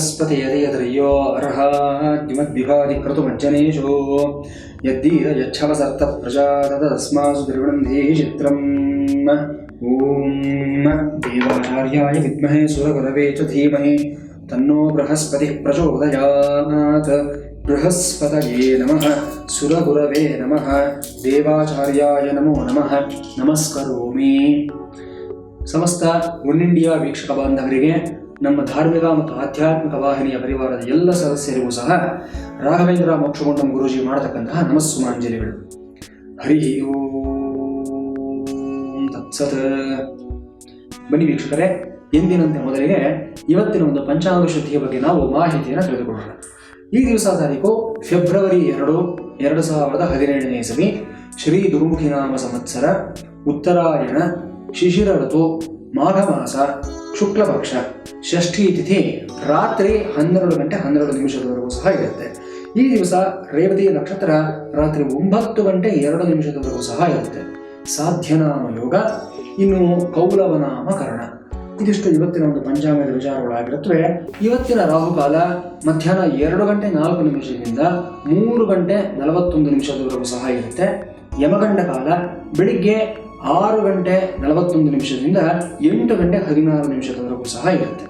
ಬೃಹಸ್ಪತಿ ಯದಯದ್ರಯ್ಯೋ ಅರ್ಹ ದ್ಯುಮದ್ವಿಭಾತಿ ಕ್ರತುಮಜ್ಜನೇಶೋ ಯದ್ದೀರ ಯಚ್ಛವಸರ್ತ ಪ್ರಜಾ ತದಸ್ಮಾಸು ದ್ರವಿಣಂಧೀ ಚಿತ್ರಂ ಓಂ ದೇವಾಚಾರ್ಯಾಯ ವಿದ್ಮಹೇ ಸುರಗುರವೇ ಚ ಧೀಮಹಿ ತನ್ನೋ ಬೃಹಸ್ಪತಿ ಪ್ರಚೋದಯಾತ್. ಬೃಹಸ್ಪತಯೇ ನಮಃ, ಸುರಗುರವೇ ನಮಃ, ದೇವಾಚಾರ್ಯಾಯ ನಮೋ ನಮಃ. ನಮಸ್ಕರೋಮಿ. ಸಮಸ್ತ ಒನ್ ಇಂಡಿಯಾ ವೀಕ್ಷಕ ಬಾಂಧವರಿಗೆ, ನಮ್ಮ ಧಾರ್ಮಿಕ ಮತ್ತು ಆಧ್ಯಾತ್ಮಿಕ ವಾಹಿನಿಯ ಪರಿವಾರದ ಎಲ್ಲ ಸದಸ್ಯರಿಗೂ ಸಹ ರಾಘವೇಂದ್ರ ಮೋಕ್ಷಗುಂಡಂ ಗುರೂಜಿ ಮಾಡತಕ್ಕಂತಹ ನಮಸ್ಸುಮಾಂಜಲಿಗಳು. ಹರಿ ಓಂ ತತ್ಸತ್. ಬನ್ನಿ ವೀಕ್ಷಕರೇ, ಎಂದಿನಂತೆ ಮೊದಲಿಗೆ ಇವತ್ತಿನ ಒಂದು ಪಂಚಾಂಗ ಶುದ್ಧಿಯ ಬಗ್ಗೆ ನಾವು ಮಾಹಿತಿಯನ್ನು ತಿಳಿದುಕೊಳ್ಳೋಣ. ಈ ದಿವಸ ತಾರೀಕು ಫೆಬ್ರವರಿ 2, 2017ನೇ ಇಸವಿ, ಶ್ರೀ ದುರ್ಮುಖಿ ನಾಮ ಸಂವತ್ಸರ, ಉತ್ತರಾಯಣ, ಶಿಶಿರ ಋತು, ಮಾಘ ಮಾಸ, ಶುಕ್ಲ ಪಕ್ಷ, ಷಷ್ಠಿ ತಿಥಿ, ರಾತ್ರಿ 12 ಗಂಟೆ 12 ನಿಮಿಷದವರೆಗೂ ಸಹ ಇರುತ್ತೆ. ಈ ದಿವಸ ರೇವತಿ ನಕ್ಷತ್ರ ರಾತ್ರಿ 9 ಗಂಟೆ 2 ನಿಮಿಷದವರೆಗೂ ಸಹ ಇರುತ್ತೆ. ಸಾಧ್ಯನಾಮ ಯೋಗ, ಇನ್ನು ಕೌಲವನಾಮ ಕರ್ಣ. ಇದಿಷ್ಟು ಇವತ್ತಿನ ಒಂದು ಪಂಚಾಂಗದ ವಿಚಾರಗಳಾಗಿರುತ್ತವೆ. ಇವತ್ತಿನ ರಾಹುಕಾಲ ಮಧ್ಯಾಹ್ನ 2 ಗಂಟೆ 4 ನಿಮಿಷದಿಂದ 3 ಗಂಟೆ 41 ನಿಮಿಷದವರೆಗೂ ಸಹ ಇರುತ್ತೆ. ಯಮಗಂಡ ಕಾಲ ಬೆಳಿಗ್ಗೆ 6 ಗಂಟೆ 41 ನಿಮಿಷದಿಂದ 8 ಗಂಟೆ 16 ನಿಮಿಷದವರೆಗೂ ಸಹ ಇರುತ್ತೆ.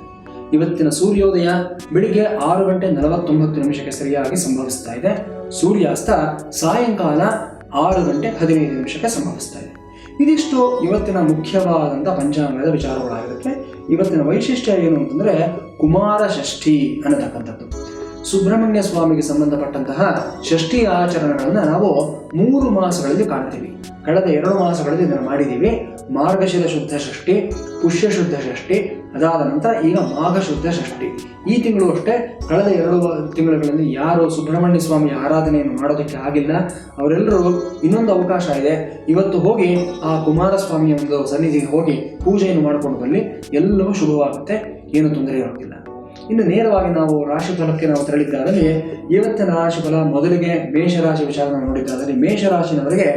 ಇವತ್ತಿನ ಸೂರ್ಯೋದಯ ಬೆಳಿಗ್ಗೆ 6 ಗಂಟೆ 49 ನಿಮಿಷಕ್ಕೆ ಸರಿಯಾಗಿ ಸಂಭವಿಸ್ತಾ ಇದೆ. ಸೂರ್ಯಾಸ್ತ ಸಾಯಂಕಾಲ 6 ಗಂಟೆ 15 ನಿಮಿಷಕ್ಕೆ ಸಂಭವಿಸ್ತಾ ಇದೆ. ಇದಿಷ್ಟು ಇವತ್ತಿನ ಮುಖ್ಯವಾದಂಥ ಪಂಚಾಂಗದ ವಿಚಾರಗಳಾಗಿರುತ್ತೆ. ಇವತ್ತಿನ ವೈಶಿಷ್ಟ್ಯ ಏನು ಅಂತಂದರೆ ಕುಮಾರ ಷಷ್ಠಿ ಅನ್ನತಕ್ಕಂಥದ್ದು. ಸುಬ್ರಹ್ಮಣ್ಯ ಸ್ವಾಮಿಗೆ ಸಂಬಂಧಪಟ್ಟಂತಹ ಷಷ್ಠಿ ಆಚರಣೆಗಳನ್ನು ನಾವು 3 ಮಾಸಗಳಲ್ಲಿ ಕಾಣ್ತೀವಿ. ಕಳೆದ 2 ಮಾಸಗಳಲ್ಲಿ ಇದನ್ನು ಮಾಡಿದ್ದೀವಿ. ಮಾರ್ಗಶಿರ ಶುದ್ಧ ಷಷ್ಠಿ, ಪುಷ್ಯ ಶುದ್ಧ ಷಷ್ಠಿ, ಅದಾದ ನಂತರ ಈಗ ಮಾಘ ಶುದ್ಧ ಷಷ್ಠಿ. ಈ ತಿಂಗಳು ಅಷ್ಟೇ ಕಳೆದ 2 ತಿಂಗಳುಗಳಲ್ಲಿ ಯಾರು ಸುಬ್ರಹ್ಮಣ್ಯ ಸ್ವಾಮಿ ಆರಾಧನೆಯನ್ನು ಮಾಡೋದಕ್ಕೆ ಆಗಿಲ್ಲ, ಅವರೆಲ್ಲರೂ ಇನ್ನೊಂದು ಅವಕಾಶ ಇದೆ, ಇವತ್ತು ಹೋಗಿ ಆ ಕುಮಾರಸ್ವಾಮಿಯ ಒಂದು ಸನ್ನಿಧಿಗೆ ಹೋಗಿ ಪೂಜೆಯನ್ನು ಮಾಡಿಕೊಂಡು ಬರಲಿ, ಎಲ್ಲವೂ ಶುಭವಾಗುತ್ತೆ, ಏನು ತೊಂದರೆ ಇರೋದಿಲ್ಲ. ಇನ್ನು ನೇರವಾಗಿ ನಾವು ರಾಶಿಫಲಕ್ಕೆ ನಾವು ತೆರಳಿದ್ದಾದಲ್ಲಿ ಇವತ್ತಿನ ರಾಶಿಫಲ ಮೊದಲಿಗೆ ಮೇಷರಾಶಿ ವಿಚಾರ ನೋಡಿದ್ದಾದಲ್ಲಿ, ಮೇಷರಾಶಿನವರಿಗೆ,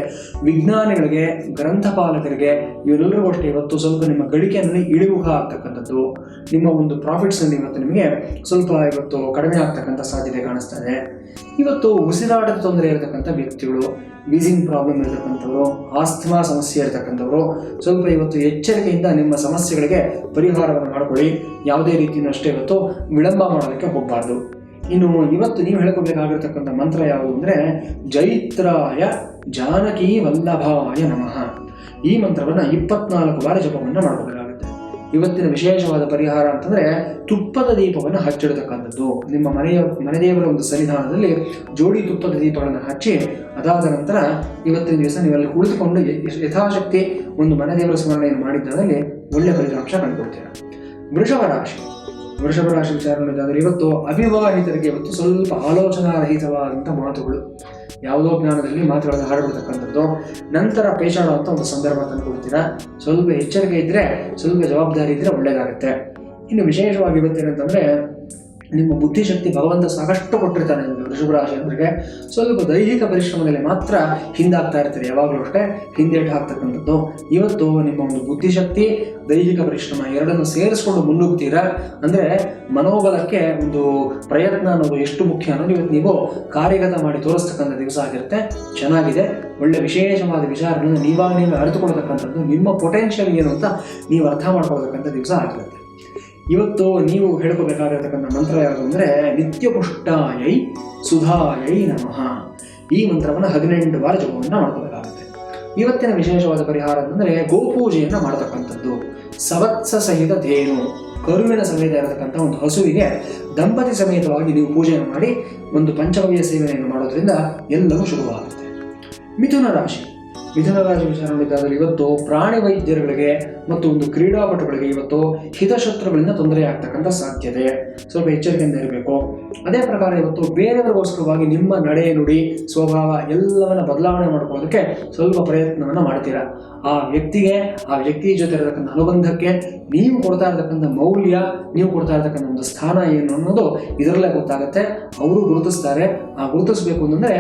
ವಿಜ್ಞಾನಿಗಳಿಗೆ, ಗ್ರಂಥಪಾಲಕರಿಗೆ ಇವರೆಲ್ಲರಿಗೂ ಅಷ್ಟೇ ಇವತ್ತು ಸ್ವಲ್ಪ ನಿಮ್ಮ ಗಳಿಕೆಯಲ್ಲಿ ಇಳಿಮುಖ ಆಗ್ತಕ್ಕಂಥದ್ದು, ನಿಮ್ಮ ಒಂದು ಪ್ರಾಫಿಟ್ಸ್ನಲ್ಲಿ ಇವತ್ತು ನಿಮಗೆ ಸ್ವಲ್ಪ ಇವತ್ತು ಕಡಿಮೆ ಆಗ್ತಕ್ಕಂಥ ಸಾಧ್ಯತೆ ಕಾಣಿಸ್ತಾ ಇದೆ. ಇವತ್ತು ಉಸಿರಾಟದ ತೊಂದರೆ ಇರತಕ್ಕಂಥ ವ್ಯಕ್ತಿಗಳು, ವೀಸಿಂಗ್ ಪ್ರಾಬ್ಲಮ್ ಇರತಕ್ಕಂಥವರು, ಆಸ್ಥಮಾ ಸಮಸ್ಯೆ ಇರತಕ್ಕಂಥವರು ಸ್ವಲ್ಪ ಇವತ್ತು ಎಚ್ಚರಿಕೆಯಿಂದ ನಿಮ್ಮ ಸಮಸ್ಯೆಗಳಿಗೆ ಪರಿಹಾರವನ್ನು ಮಾಡಿಕೊಳ್ಳಿ. ಯಾವುದೇ ರೀತಿಯೂ ಅಷ್ಟೇ ಇವತ್ತು ವಿಳಂಬ ಮಾಡೋದಕ್ಕೆ ಹೋಗಬಾರ್ದು. ಇನ್ನು ಇವತ್ತು ನೀವು ಹೇಳ್ಕೋಬೇಕಾಗಿರ್ತಕ್ಕಂಥ ಮಂತ್ರ ಯಾವುದು ಅಂದರೆ ಜೈತ್ರಾಯ ಜಾನಕಿ ವಲ್ಲಭಾಯ ನಮಃ. ಈ ಮಂತ್ರವನ್ನು 24 ಬಾರಿ ಜಪವನ್ನು ಮಾಡ್ಕೋಬೇಕಾಗುತ್ತೆ. ಇವತ್ತಿನ ವಿಶೇಷವಾದ ಪರಿಹಾರ ಅಂತಂದರೆ ತುಪ್ಪದ ದೀಪವನ್ನು ಹಚ್ಚಿಡತಕ್ಕಂಥದ್ದು. ನಿಮ್ಮ ಮನೆದೇವರ ಒಂದು ಸನ್ನಿಧಾನದಲ್ಲಿ ಜೋಡಿ ತುಪ್ಪದ ದೀಪಗಳನ್ನು ಹಚ್ಚಿ, ಅದಾದ ನಂತರ ಇವತ್ತಿನ ದಿವಸ ನೀವೆಲ್ಲ ಕುಳಿತುಕೊಂಡು ಯಥಾಶಕ್ತಿ ಒಂದು ಮನೆದೇವರ ಸ್ಮರಣೆಯನ್ನು ಮಾಡಿದ್ದಾದಲ್ಲಿ ಒಳ್ಳೆಯ ಫಲಿತಾಂಶ ಕಂಡುಕೊಳ್ತೀರಾ. ವೃಷಭ ರಾಶಿ ವಿಚಾರ ನೋಡಿದಾದರೆ ಇವತ್ತು ಅವಿವಾಹಿತರಿಗೆ ಇವತ್ತು ಸ್ವಲ್ಪ ಆಲೋಚನಾರಹಿತವಾದಂಥ ಮಾತುಗಳು, ಯಾವುದೋ ಜ್ಞಾನದಲ್ಲಿ ಮಾತುಗಳನ್ನು ಹಾಡಿಬಿಡ್ತಕ್ಕಂಥದ್ದು, ನಂತರ ಪೇಚಾಡುವಂಥ ಒಂದು ಸಂದರ್ಭ ತಂದುಕೊಡ್ತೀರಾ. ಸ್ವಲ್ಪ ಎಚ್ಚರಿಕೆ ಇದ್ದರೆ, ಸ್ವಲ್ಪ ಜವಾಬ್ದಾರಿ ಇದ್ದರೆ ಒಳ್ಳೆಯದಾಗುತ್ತೆ. ಇನ್ನು ವಿಶೇಷವಾಗಿ ಇವತ್ತೇನಂತಂದರೆ ನಿಮ್ಮ ಬುದ್ಧಿಶಕ್ತಿ ಭಗವಂತ ಸಾಕಷ್ಟು ಕೊಟ್ಟಿರ್ತಾನೆ. ವೃಷಭ ರಾಶಿಯವರಿಗೆ ಸ್ವಲ್ಪ ದೈಹಿಕ ಪರಿಶ್ರಮದಲ್ಲಿ ಮಾತ್ರ ಹಿಂದಾಗ್ತಾ ಇರ್ತೀರಿ, ಯಾವಾಗಲೂ ಅಷ್ಟೇ ಹಿಂದೇಟು ಹಾಕ್ತಕ್ಕಂಥದ್ದು. ಇವತ್ತು ನಿಮ್ಮ ಒಂದು ಬುದ್ಧಿಶಕ್ತಿ, ದೈಹಿಕ ಪರಿಶ್ರಮ ಎರಡನ್ನು ಸೇರಿಸ್ಕೊಂಡು ಮುನ್ನುಗ್ತೀರಾ. ಅಂದರೆ ಮನೋಬಲಕ್ಕೆ ಒಂದು ಪ್ರಯತ್ನ ಅನ್ನೋದು ಎಷ್ಟು ಮುಖ್ಯ ಅನ್ನೋದು ಇವತ್ತು ನೀವು ಕಾರ್ಯಗತ ಮಾಡಿ ತೋರಿಸ್ತಕ್ಕಂಥ ದಿವಸ ಆಗಿರುತ್ತೆ. ಚೆನ್ನಾಗಿದೆ, ಒಳ್ಳೆ ವಿಶೇಷವಾದ ವಿಚಾರಗಳನ್ನು ನೀವೇ ಅರಿತುಕೊಳ್ತಕ್ಕಂಥದ್ದು, ನಿಮ್ಮ ಪೊಟೆನ್ಷಿಯಲ್ ಏನು ಅಂತ ನೀವು ಅರ್ಥ ಮಾಡ್ಕೊಳ್ತಕ್ಕಂಥ ದಿವಸ ಆಗಿರುತ್ತೆ. ಇವತ್ತು ನೀವು ಹೇಳ್ಕೋಬೇಕಾಗಿರ್ತಕ್ಕಂಥ ಮಂತ್ರ ಯಾವುದು ಅಂದರೆ ನಿತ್ಯಪುಷ್ಟಾಯೈ ಸುಧಾಯೈ ನಮಃ. ಈ ಮಂತ್ರವನ್ನು 18 ಬಾರಿ ಜಪವನ್ನು ಮಾಡ್ಕೋಬೇಕಾಗುತ್ತೆ. ಇವತ್ತಿನ ವಿಶೇಷವಾದ ಪರಿಹಾರ ಅಂತಂದರೆ ಗೋಪೂಜೆಯನ್ನು ಮಾಡತಕ್ಕಂಥದ್ದು. ಸವತ್ಸ ಸಹಿತ ಧೇನು, ಕರುವಿನ ಸಮೇತ ಇರತಕ್ಕಂಥ ಒಂದು ಹಸುವಿಗೆ ದಂಪತಿ ಸಮೇತವಾಗಿ ನೀವು ಪೂಜೆಯನ್ನು ಮಾಡಿ ಒಂದು ಪಂಚಗವ್ಯ ಸೇವನೆಯನ್ನು ಮಾಡೋದ್ರಿಂದ ಎಲ್ಲವೂ ಶುರುವಾಗುತ್ತೆ. ಮಿಥುನ ರಾಶಿ ವಿಚಾರ ನೋಡಿದ್ದಾದರೆ ಇವತ್ತು ಪ್ರಾಣಿ ವೈದ್ಯರುಗಳಿಗೆ ಮತ್ತು ಒಂದು ಕ್ರೀಡಾಪಟುಗಳಿಗೆ ಇವತ್ತು ಹಿತಶತ್ರುಗಳಿಂದ ತೊಂದರೆ ಆಗ್ತಕ್ಕಂಥ ಸಾಧ್ಯತೆ, ಸ್ವಲ್ಪ ಎಚ್ಚರಿಕೆಯಿಂದ ಇರಬೇಕು. ಅದೇ ಪ್ರಕಾರ ಇವತ್ತು ಬೇರೆಯವರಿಗೋಸ್ಕರವಾಗಿ ನಿಮ್ಮ ನಡೆ ನುಡಿ ಸ್ವಭಾವ ಎಲ್ಲವನ್ನ ಬದಲಾವಣೆ ಮಾಡ್ಕೊಳ್ಳೋದಕ್ಕೆ ಸ್ವಲ್ಪ ಪ್ರಯತ್ನವನ್ನು ಮಾಡ್ತೀರಾ. ಆ ವ್ಯಕ್ತಿ ಜೊತೆ ಇರತಕ್ಕಂಥ ಅನುಬಂಧಕ್ಕೆ ನೀವು ಕೊಡ್ತಾ ಇರತಕ್ಕಂಥ ಮೌಲ್ಯ, ನೀವು ಕೊಡ್ತಾ ಇರತಕ್ಕಂಥ ಒಂದು ಸ್ಥಾನ ಏನು ಅನ್ನೋದು ಇದರಲ್ಲೇ ಗೊತ್ತಾಗುತ್ತೆ. ಅವರು ಗುರುತಿಸ್ತಾರೆ. ಆ ಗುರುತಿಸಬೇಕು ಅಂತಂದರೆ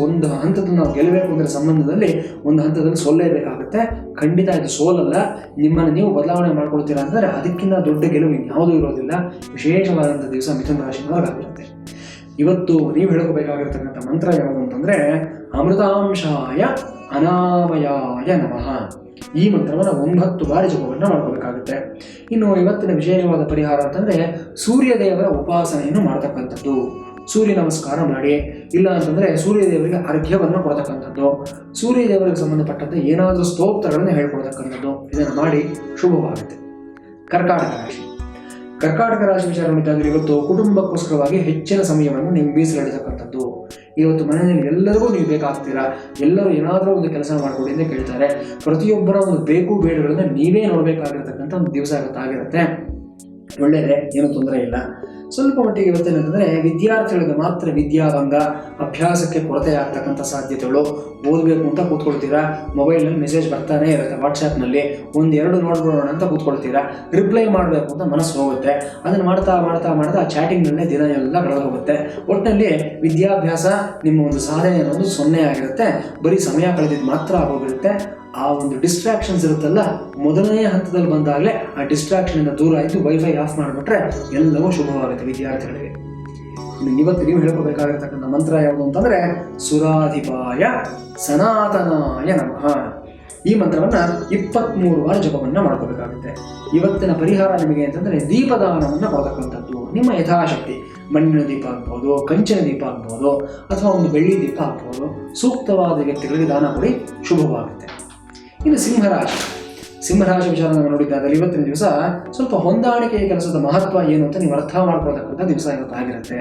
ಒಂದು ಹಂತದ ನಾವು ಗೆಲ್ಲಬೇಕು ಅಂದರೆ ಸಂಬಂಧದಲ್ಲಿ ಒಂದು ಹಂತದಲ್ಲಿ ಸೋಲ್ಲೇಬೇಕಾಗುತ್ತೆ. ಖಂಡಿತ ಇದು ಸೋಲಲ್ಲ. ನಿಮ್ಮನ್ನು ನೀವು ಬದಲಾವಣೆ ಮಾಡ್ಕೊಳ್ತೀರಾ ಅಂದರೆ ಅದಕ್ಕಿಂತ ದೊಡ್ಡ ಗೆಲುವು ಯಾವುದೂ ಇರೋದಿಲ್ಲ. ವಿಶೇಷವಾದಂಥ ದಿವಸ ಮಿಥುನ ರಾಶಿನವರಾಗಿರುತ್ತೆ. ಇವತ್ತು ನೀವು ಹೇಳ್ಕೋಬೇಕಾಗಿರ್ತಕ್ಕಂಥ ಮಂತ್ರ ಯಾವುದು ಅಂತಂದರೆ ಅಮೃತಾಂಶಾಯ ಅನಾಮಯಾಯ ನಮಃ. ಈ ಮಂತ್ರವನ್ನು 9 ಬಾರಿ ಜಪವನ್ನು ಮಾಡ್ಕೋಬೇಕಾಗುತ್ತೆ. ಇನ್ನು ಇವತ್ತಿನ ವಿಶೇಷವಾದ ಪರಿಹಾರ ಅಂತಂದರೆ ಸೂರ್ಯದೇವರ ಉಪಾಸನೆಯನ್ನು ಮಾಡ್ತಕ್ಕಂಥದ್ದು. ಸೂರ್ಯ ನಮಸ್ಕಾರ ಮಾಡಿ, ಇಲ್ಲ ಅಂತಂದರೆ ಸೂರ್ಯದೇವರಿಗೆ ಅರ್ಘ್ಯವನ್ನು ಕೊಡ್ತಕ್ಕಂಥದ್ದು, ಸೂರ್ಯದೇವರಿಗೆ ಸಂಬಂಧಪಟ್ಟಂತೆ ಏನಾದರೂ ಸ್ತೋತ್ರಗಳನ್ನು ಹೇಳ್ಕೊಡ್ತಕ್ಕಂಥದ್ದು, ಇದನ್ನು ಮಾಡಿ ಶುಭವಾಗುತ್ತೆ. ಕರ್ಕಾಟಕ ರಾಶಿ. ಕರ್ಕಾಟಕ ರಾಶಿ ವಿಚಾರ ನೋಡಿದ್ದಾದರೆ ಇವತ್ತು ಕುಟುಂಬಕ್ಕೋಸ್ಕರವಾಗಿ ಹೆಚ್ಚಿನ ಸಮಯವನ್ನು ನೀವು ಮೀಸಲಿಡತಕ್ಕಂಥದ್ದು. ಇವತ್ತು ಮನೆಯಲ್ಲಿ ಎಲ್ಲರಿಗೂ ನೀವು ಬೇಕಾಗ್ತೀರಾ, ಎಲ್ಲರೂ ಏನಾದರೂ ಒಂದು ಕೆಲಸ ಮಾಡಿಕೊಡಿ ಅಂತ ಕೇಳ್ತಾರೆ. ಪ್ರತಿಯೊಬ್ಬರ ಒಂದು ಬೇಕು ಬೇಡಗಳನ್ನು ನೀವೇ ನೋಡಬೇಕಾಗಿರ್ತಕ್ಕಂಥ ಒಂದು ದಿವಸ ಆಗಿರುತ್ತೆ. ಒಳ್ಳೆಯದೇ, ಏನೂ ತೊಂದರೆ ಇಲ್ಲ. ಸ್ವಲ್ಪ ಮಟ್ಟಿಗೆ ಇವತ್ತೇನಂತಂದರೆ ವಿದ್ಯಾರ್ಥಿಗಳಿಗೆ ಮಾತ್ರ ವಿದ್ಯಾಭಂಗ, ಅಭ್ಯಾಸಕ್ಕೆ ಕೊರತೆ ಆಗ್ತಕ್ಕಂಥ ಸಾಧ್ಯತೆಗಳು. ಓದಬೇಕು ಅಂತ ಕೂತ್ಕೊಳ್ತೀರಾ, ಮೊಬೈಲ್ನಲ್ಲಿ ಮೆಸೇಜ್ ಬರ್ತಾನೆ ಇರುತ್ತೆ, ವಾಟ್ಸಾಪ್ನಲ್ಲಿ 1-2 ನೋಡ್ಬಿಡೋಣ ಅಂತ ಕೂತ್ಕೊಳ್ತೀರಾ, ರಿಪ್ಲೈ ಮಾಡಬೇಕು ಅಂತ ಮನಸ್ಸು ಹೋಗುತ್ತೆ. ಅದನ್ನು ಮಾಡ್ತಾ ಮಾಡ್ತಾ ಮಾಡ್ತಾ ಆ ಚಾಟಿಂಗ್ನಲ್ಲೇ ದಿನ ಎಲ್ಲ ಕಳೆದು ಹೋಗುತ್ತೆ. ಒಟ್ಟಿನಲ್ಲಿ ವಿದ್ಯಾಭ್ಯಾಸ ನಿಮ್ಮ ಒಂದು ಸಾಧನೆ ಅನ್ನೋದು 0 ಆಗಿರುತ್ತೆ. ಬರೀ ಸಮಯ ಕಳೆದಿದ್ದು ಮಾತ್ರ ಆಗೋಗಿರುತ್ತೆ. ಆ ಒಂದು ಡಿಸ್ಟ್ರಾಕ್ಷನ್ಸ್ ಇರುತ್ತಲ್ಲ, ಮೊದಲನೇ ಹಂತದಲ್ಲಿ ಬಂದಾಗಲೇ ಆ ಡಿಸ್ಟ್ರಾಕ್ಷನಿಂದ ದೂರ ಆಯಿತು ವೈಫೈ ಆಫ್ ಮಾಡಿಬಿಟ್ರೆ ಎಲ್ಲವೂ ಶುಭವಾಗುತ್ತೆ ವಿದ್ಯಾರ್ಥಿಗಳಿಗೆ. ಇವತ್ತು ನೀವು ಹೇಳ್ಕೋಬೇಕಾಗಿರ್ತಕ್ಕಂಥ ಮಂತ್ರ ಯಾವುದು ಅಂತಂದರೆ ಸುರಾಧಿಪಾಯ ಸನಾತನಾಯ ನಮಃ. ಈ ಮಂತ್ರವನ್ನು 23 ಬಾರಿ ಜಪವನ್ನು ಮಾಡ್ಕೋಬೇಕಾಗುತ್ತೆ. ಇವತ್ತಿನ ಪರಿಹಾರ ನಿಮಗೆ ಅಂತಂದರೆ ದೀಪದಾನವನ್ನು ಕೊಡತಕ್ಕಂಥದ್ದು. ನಿಮ್ಮ ಯಥಾಶಕ್ತಿ ಮಣ್ಣಿನ ದೀಪ ಆಗ್ಬೋದು, ಕಂಚಿನ ದೀಪ ಆಗ್ಬೋದು, ಅಥವಾ ಒಂದು ಬೆಳ್ಳಿ ದೀಪ ಆಗ್ಬೋದು, ಸೂಕ್ತವಾದ ವ್ಯಕ್ತಿಗಳಿಗೆ ದಾನ ಕೊಡಿ, ಶುಭವಾಗುತ್ತೆ. ಇನ್ನು ಸಿಂಹರಾಶಿ ವಿಚಾರ ನೋಡಿದ್ದಾದಲ್ಲಿ ಇವತ್ತಿನ ದಿವಸ ಸ್ವಲ್ಪ ಹೊಂದಾಣಿಕೆಯ ಕೆಲಸದ ಮಹತ್ವ ಏನು ಅಂತ ನೀವು ಅರ್ಥ ಮಾಡ್ಕೊಳ್ತಕ್ಕಂಥ ದಿವಸ ಇವತ್ತಾಗಿರುತ್ತೆ.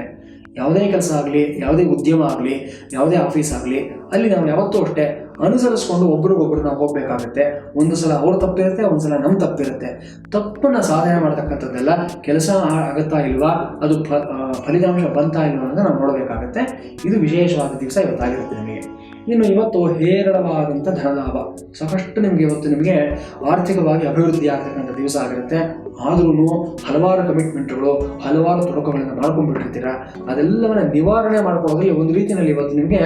ಯಾವುದೇ ಕೆಲಸ ಆಗಲಿ, ಯಾವುದೇ ಉದ್ಯಮ ಆಗಲಿ, ಯಾವುದೇ ಆಫೀಸ್ ಆಗಲಿ, ಅಲ್ಲಿ ನಾವು ಯಾವತ್ತೂ ಅಷ್ಟೇ ಅನುಸರಿಸ್ಕೊಂಡು ಒಬ್ರಿಗೊಬ್ರು ನಾವು ಹೋಗಬೇಕಾಗುತ್ತೆ. ಒಂದು ಸಲ ಅವ್ರ ತಪ್ಪಿರುತ್ತೆ, ಒಂದು ಸಲ ನಮ್ಮ ತಪ್ಪಿರುತ್ತೆ. ತಪ್ಪನ್ನು ಸಾಧನೆ ಮಾಡ್ತಕ್ಕಂಥದ್ದೆಲ್ಲ ಕೆಲಸ ಆಗುತ್ತಾ ಇಲ್ವಾ, ಅದು ಫಲಿತಾಂಶ ಬಂತಾ ಇಲ್ವಾ ಅಂತ ನಾವು ನೋಡಬೇಕಾಗುತ್ತೆ. ಇದು ವಿಶೇಷವಾದ ದಿವಸ ಇವತ್ತಾಗಿರುತ್ತೆ ನಿಮಗೆ. ಇನ್ನು ಇವತ್ತು ಹೇರಳವಾದಂಥ ಧನಲಾಭ, ಸಾಕಷ್ಟು ನಿಮಗೆ ಆರ್ಥಿಕವಾಗಿ ಅಭಿವೃದ್ಧಿ ಆಗ್ತಕ್ಕಂಥ ದಿವಸ ಆಗಿರುತ್ತೆ. ಆದ್ರೂ ಹಲವಾರು ಕಮಿಟ್ಮೆಂಟ್ಗಳು, ಹಲವಾರು ತೊಡಕುಗಳನ್ನು ಮಾಡ್ಕೊಂಡ್ಬಿಟ್ಟಿರ್ತೀರ. ಅದೆಲ್ಲವನ್ನ ನಿವಾರಣೆ ಮಾಡ್ಕೊಳ್ಳೋದ್ರಲ್ಲಿ ಒಂದು ರೀತಿಯಲ್ಲಿ ಇವತ್ತು ನಿಮಗೆ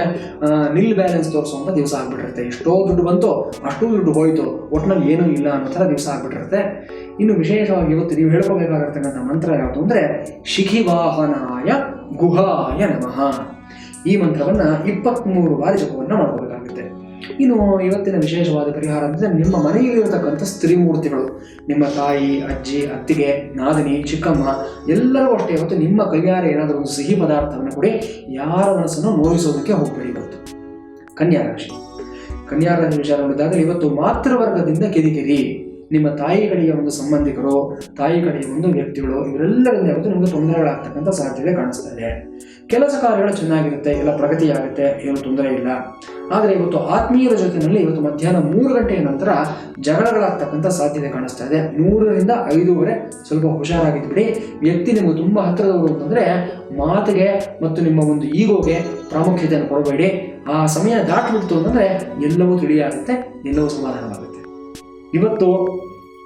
ನಿಲ್ ಬ್ಯಾಲೆನ್ಸ್ ತೋರಿಸುವಂಥ ದಿವಸ ಆಗ್ಬಿಟ್ಟಿರುತ್ತೆ. ಎಷ್ಟೋ ದುಡ್ಡು ಬಂತು, ಅಷ್ಟು ದುಡ್ಡು ಹೋಯಿತು, ಒಟ್ಟಿನಲ್ಲಿ ಏನೂ ಇಲ್ಲ ಅನ್ನೋ ಥರ ದಿವಸ ಆಗ್ಬಿಟ್ಟಿರುತ್ತೆ. ಇನ್ನು ವಿಶೇಷವಾಗಿ ಇವತ್ತು ನೀವು ಹೇಳ್ಕೋಬೇಕಾಗಿರ್ತಕ್ಕಂಥ ಮಂತ್ರ ಯಾವುದು ಅಂದರೆ ಶಿಖಿವಾಹನಾಯ ಗುಹಾಯ ನಮಃ. ಈ ಮಂತ್ರವನ್ನು 23 ಬಾರಿ ಜಪವನ್ನು ಮಾಡ್ಕೋಬೇಕಾಗುತ್ತೆ. ಇನ್ನು ಇವತ್ತಿನ ವಿಶೇಷವಾದ ಪರಿಹಾರ ಅಂದರೆ ನಿಮ್ಮ ಮನೆಯಲ್ಲಿರತಕ್ಕಂಥ ಸ್ತ್ರೀ ಮೂರ್ತಿಗಳು, ನಿಮ್ಮ ತಾಯಿ, ಅಜ್ಜಿ, ಅತ್ತಿಗೆ, ನಾದಿನಿ, ಚಿಕ್ಕಮ್ಮ ಎಲ್ಲರಿಗೂ ಅಷ್ಟೇ ಇವತ್ತು ನಿಮ್ಮ ಕೈಯಾರೆ ಏನಾದರೂ ಒಂದು ಸಿಹಿ ಪದಾರ್ಥವನ್ನು ಕೊಡಿ. ಯಾರ ಮನಸ್ಸನ್ನು ನೋಯಿಸೋದಕ್ಕೆ ಹೋಗಬೇಡಿ. ಇವತ್ತು ಕನ್ಯಾ ರಾಶಿ ವಿಚಾರ ನೋಡಿದಾಗ ಇವತ್ತು ಮಾತೃವರ್ಗದಿಂದ ಕಿರಿಕಿರಿ, ನಿಮ್ಮ ತಾಯಿ ಕಡೆಯ ಒಂದು ಸಂಬಂಧಿಕರು, ತಾಯಿ ಕಡೆಯ ಒಂದು ವ್ಯಕ್ತಿಗಳು, ಇವರೆಲ್ಲರಿಂದ ಇವತ್ತು ನಿಮಗೆ ತೊಂದರೆಗಳಾಗ್ತಕ್ಕಂಥ ಸಾಧ್ಯತೆ ಕಾಣಿಸ್ತಾ ಇದೆ. ಕೆಲಸ ಕಾರ್ಯಗಳು ಚೆನ್ನಾಗಿರುತ್ತೆ, ಎಲ್ಲ ಪ್ರಗತಿಯಾಗುತ್ತೆ, ಏನು ತೊಂದರೆ ಇಲ್ಲ. ಆದರೆ ಇವತ್ತು ಆತ್ಮೀಯರ ಜೊತೆಯಲ್ಲಿ ಇವತ್ತು ಮಧ್ಯಾಹ್ನ 3 ಗಂಟೆಯ ನಂತರ ಜಗಳಗಳಾಗ್ತಕ್ಕಂಥ ಸಾಧ್ಯತೆ ಕಾಣಿಸ್ತಾ ಇದೆ. 3ರಿಂದ 5 ಸ್ವಲ್ಪ ಹುಷಾರಾಗಿದ್ದು ಬಿಡಿ. ವ್ಯಕ್ತಿ ನಿಮಗೆ ತುಂಬ ಹತ್ತಿರದವರು ಅಂತಂದರೆ ಮಾತಿಗೆ ಮತ್ತು ನಿಮ್ಮ ಒಂದು ಈಗೋಗೆ ಪ್ರಾಮುಖ್ಯತೆಯನ್ನು ಕೊಡಬೇಡಿ. ಆ ಸಮಯ ದಾಟಿಬಿಡ್ತು ಅಂತಂದರೆ ಎಲ್ಲವೂ ತಿಳಿಯಾಗುತ್ತೆ, ಎಲ್ಲವೂ ಸಮಾಧಾನವಾಗುತ್ತೆ. ಇವತ್ತು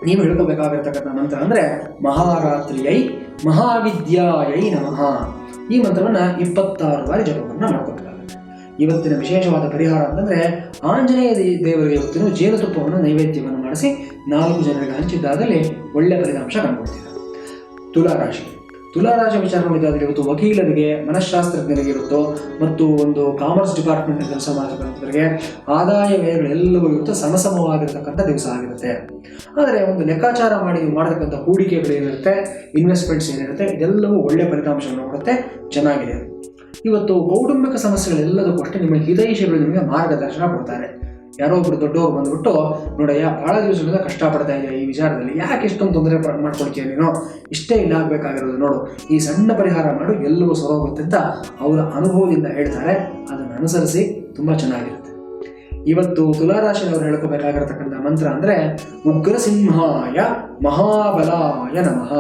ನೀವು ಹೇಳ್ಕೋಬೇಕಾಗಿರ್ತಕ್ಕಂಥ ಮಂತ್ರ ಅಂದರೆ ಮಹಾರಾತ್ರಿಯೈ ಮಹಾವಿದ್ಯಾಯೈ ನಮಃ. ಈ ಮಂತ್ರವನ್ನು 26 ಬಾರಿ ಜಪವನ್ನು ಮಾಡ್ಕೋಬೇಕಾಗುತ್ತೆ. ಇವತ್ತಿನ ವಿಶೇಷವಾದ ಪರಿಹಾರ ಅಂತಂದರೆ ಆಂಜನೇಯ ದೇವರಿಗೆ ಇವತ್ತಿನ ಜೇನುತುಪ್ಪವನ್ನು ನೈವೇದ್ಯವನ್ನು ಮಾಡಿಸಿ 4 ಜನರಿಗೆ ಹಂಚಿದ್ದಾದಲ್ಲಿ ಒಳ್ಳೆಯ ಫಲಿತಾಂಶ ಕಂಡುಕೊಳ್ತೀರ. ತುಲಾರಾಶಿ ವಿಚಾರ ನೋಡಿದಾದರೆ ಇವತ್ತು ವಕೀಲರಿಗೆ, ಮನಃಶಾಸ್ತ್ರಜ್ಞರಿಗೆ ಇವತ್ತು ಮತ್ತು ಒಂದು ಕಾಮರ್ಸ್ ಡಿಪಾರ್ಟ್ಮೆಂಟ್ ಕೆಲಸ ಮಾಡತಕ್ಕಂಥವರಿಗೆ ಆದಾಯ ವ್ಯಯಗಳೆಲ್ಲವೂ ಇವತ್ತು ಸಮಸಮವಾಗಿರ್ತಕ್ಕಂಥ ದಿವಸ ಆಗಿರುತ್ತೆ. ಆದರೆ ಒಂದು ಲೆಕ್ಕಾಚಾರ ಮಾಡಿ ಮಾಡತಕ್ಕಂಥ ಹೂಡಿಕೆಗಳು ಏನಿರುತ್ತೆ, ಇನ್ವೆಸ್ಟ್ಮೆಂಟ್ಸ್ ಏನಿರುತ್ತೆ, ಇದೆಲ್ಲವೂ ಒಳ್ಳೆಯ ಫಲಿತಾಂಶವನ್ನು ಕೊಡುತ್ತೆ, ಚೆನ್ನಾಗಿದೆ. ಇವತ್ತು ಕೌಟುಂಬಿಕ ಸಮಸ್ಯೆಗಳೆಲ್ಲದಕ್ಕೂ ಅಷ್ಟೇ ನಿಮ್ಮ ಹಿತೈಷಿಗಳು ನಿಮಗೆ ಮಾರ್ಗದರ್ಶನ ಕೊಡ್ತಾರೆ. ಯಾರೋ ಒಬ್ರು ದೊಡ್ಡವರು ಬಂದ್ಬಿಟ್ಟು ನೋಡಯ್ಯ ಭಾಳ ದಿವಸದಿಂದ ಕಷ್ಟಪಡ್ತಾ ಇದೆಯಾ ಈ ವಿಚಾರದಲ್ಲಿ, ಯಾಕೆ ಇಷ್ಟೊಂದು ತೊಂದರೆ ಮಾಡ್ಕೊಳ್ತೀಯ ನೀನು, ಇಷ್ಟೇ ಇಲ್ಲ ಆಗಬೇಕಾಗಿರೋದು ನೋಡು, ಈ ಸಣ್ಣ ಪರಿಹಾರ ಮಾಡು ಎಲ್ಲವೂ ಸರೋಗುತ್ತೆ ಅಂತ ಅವರ ಅನುಭವದಿಂದ ಹೇಳ್ತಾರೆ. ಅದನ್ನು ಅನುಸರಿಸಿ ತುಂಬ ಚೆನ್ನಾಗಿರುತ್ತೆ. ಇವತ್ತು ತುಲಾರಾಶಿಯವರು ಹೇಳ್ಕೋಬೇಕಾಗಿರತಕ್ಕಂಥ ಮಂತ್ರ ಅಂದರೆ ಉಗ್ರಸಿಂಹಾಯ ಮಹಾಬಲಾಯ ನಮಃ.